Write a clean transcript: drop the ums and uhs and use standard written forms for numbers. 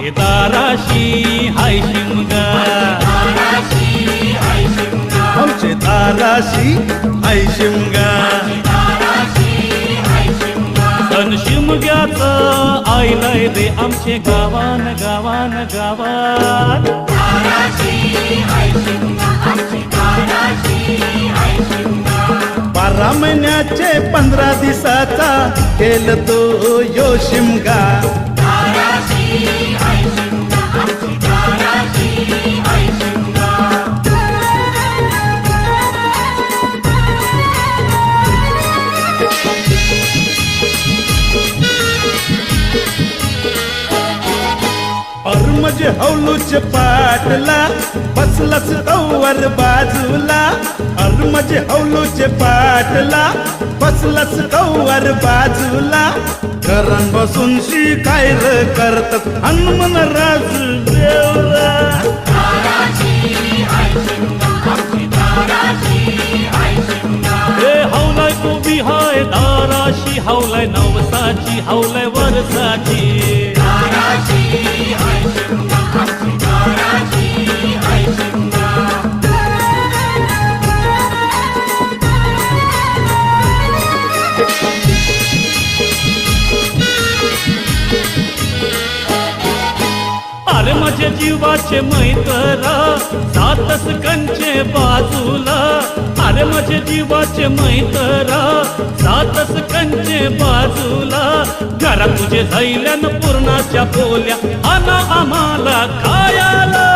आमचे दाराशी हाय शिमगा, आमचे दाराशी हाय शिमगा. सण शिमग्याचं आयलंय रे आमचे गावान गावान गावात. 12 महिन्याचे 15 दिवसाचा केलं तो यो शिमगा. म्हणजे हौलूच्या पाटला बसलास तवर बाजूला. म्हणजे हौलूच्या पाटला बसलास तवर बाजूला. करण बसून शिकायर करतात हनुमान राजू देवरा. हे हौलाय उभी हाय दाराशी, हौलाय नवसाची, हौलाय वर्षाची. अरे माझे जीवाचे मैत्रा सातस कंचे बाजूला. अरे माझे जीवाचे मैत्रा सातस कंचे बाजूला. घरात तुझे झैल्यान पूर्णाच्या बोल्या आना आम्हाला खायला.